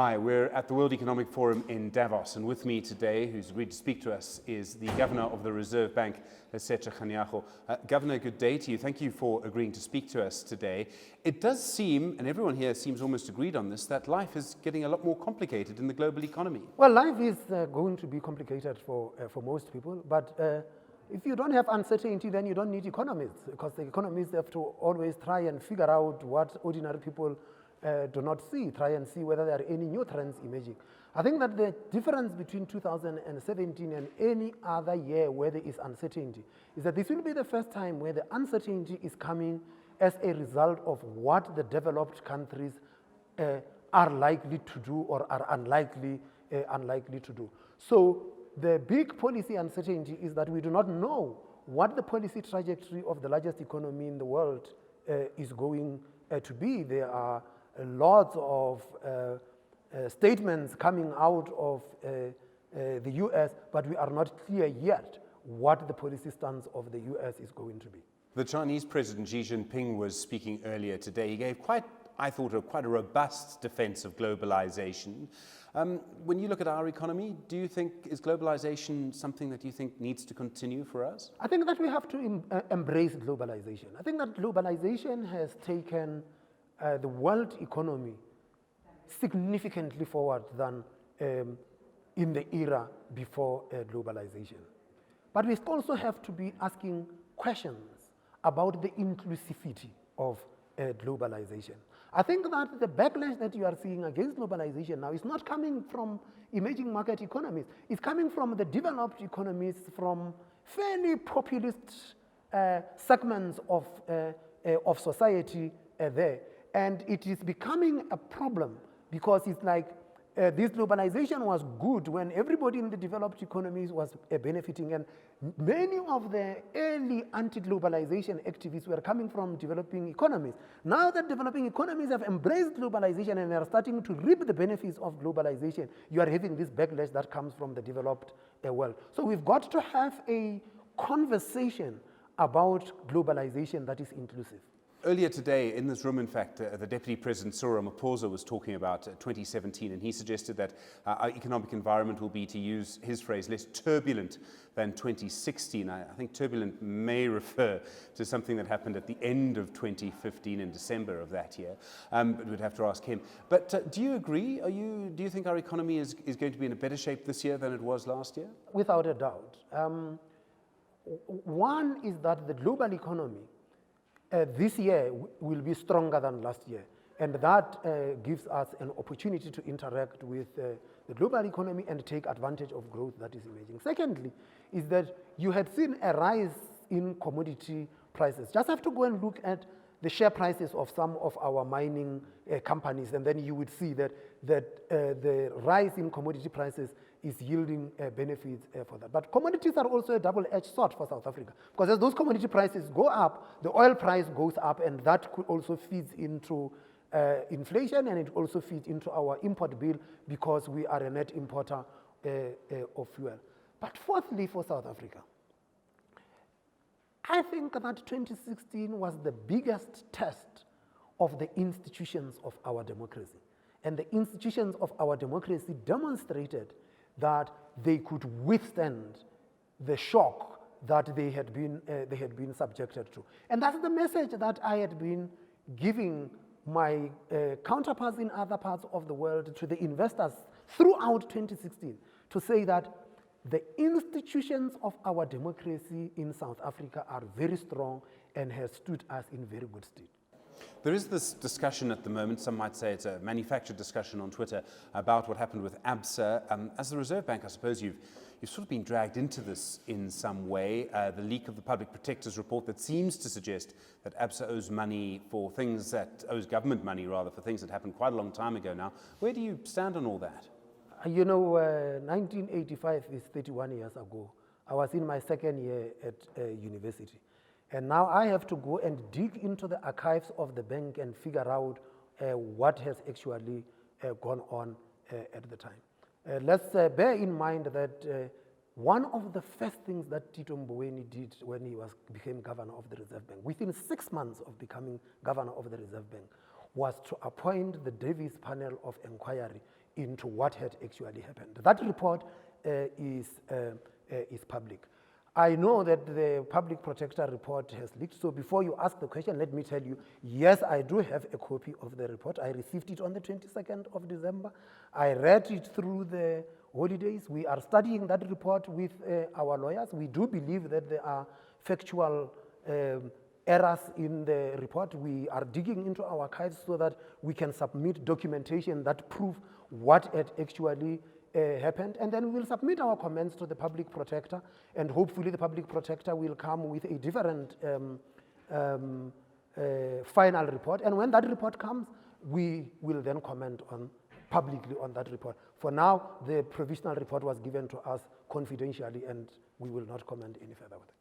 Hi, we're at the World Economic Forum in Davos, and with me today, who's agreed to speak to us, is the Governor of the Reserve Bank, Lesetja Kganyago. Governor, good day to you. Thank you for agreeing to speak to us today. It does seem, and everyone here seems almost agreed on this, that life is getting a lot more complicated in the global economy. Well, life is going to be complicated for most people, but if you don't have uncertainty, then you don't need economists, because the economists have to always try and figure out what ordinary people do not see, try and see whether there are any new trends emerging. I think that the difference between 2017 and any other year where there is uncertainty is that this will be the first time where the uncertainty is coming as a result of what the developed countries are likely to do or are unlikely to do. So the big policy uncertainty is that we do not know what the policy trajectory of the largest economy in the world is going to be. There are lots of statements coming out of the US, but we are not clear yet what the policy stance of the US is going to be. The Chinese President Xi Jinping was speaking earlier today. He gave quite a robust defense of globalization. When you look at our economy, do you think, is globalization something that you think needs to continue for us? I think that we have to embrace globalization. I think that globalization has taken the world economy significantly forward than in the era before globalization. But we also have to be asking questions about the inclusivity of globalization. I think that the backlash that you are seeing against globalization now is not coming from emerging market economies. It's coming from the developed economies, from fairly populist segments of society there. And it is becoming a problem because it's like this globalization was good when everybody in the developed economies was benefiting, and many of the early anti-globalization activists were coming from developing economies. Now that developing economies have embraced globalization and are starting to reap the benefits of globalization, you are having this backlash that comes from the developed world. So we've got to have a conversation about globalization that is inclusive. Earlier today, in this room, in fact, the Deputy President Cyril Ramaphosa was talking about 2017, and he suggested that our economic environment will be, to use his phrase, less turbulent than 2016. I think turbulent may refer to something that happened at the end of 2015 in December of that year, but we'd have to ask him. But do you agree? Do you think our economy is going to be in a better shape this year than it was last year? Without a doubt. One is that the global economy this year will be stronger than last year, and that gives us an opportunity to interact with the global economy and take advantage of growth that is emerging. Secondly, is that you had seen a rise in commodity prices. Just have to go and look at the share prices of some of our mining companies, and then you would see that the rise in commodity prices is yielding benefits for that. But commodities are also a double-edged sword for South Africa, because as those commodity prices go up, the oil price goes up, and that could also feed into inflation, and it also feeds into our import bill because we are a net importer of fuel. But fourthly, for South Africa, I think that 2016 was the biggest test of the institutions of our democracy. And the institutions of our democracy demonstrated that they could withstand the shock that they had been subjected to. And that's the message that I had been giving my counterparts in other parts of the world, to the investors throughout 2016, to say that the institutions of our democracy in South Africa are very strong and have stood us in very good stead. There is this discussion at the moment, some might say it's a manufactured discussion on Twitter, about what happened with Absa. As the Reserve Bank, I suppose you've sort of been dragged into this in some way. The leak of the Public Protector's report that seems to suggest that Absa owes money for things that, owes government money rather, for things that happened quite a long time ago now. Where do you stand on all that? You know, 1985 is 31 years ago. I was in my second year at university. And now I have to go and dig into the archives of the bank and figure out what has actually gone on at the time. Let's bear in mind that one of the first things that Tito Mboweni did when he became governor of the Reserve Bank, within 6 months of becoming governor of the Reserve Bank, was to appoint the Davis panel of inquiry into what had actually happened. That report is public. I know that the public protector report has leaked, so before you ask the question, let me tell you, yes, I do have a copy of the report. I received it on the 22nd of December. I read it through the holidays. We are studying that report with our lawyers. We do believe that there are factual errors in the report. We are digging into our archives so that we can submit documentation that prove what had actually happened, and then we will submit our comments to the public protector, and hopefully the public protector will come with a different final report, and when that report comes, we will then comment publicly on that report. For now, the provisional report was given to us confidentially, and we will not comment any further with it.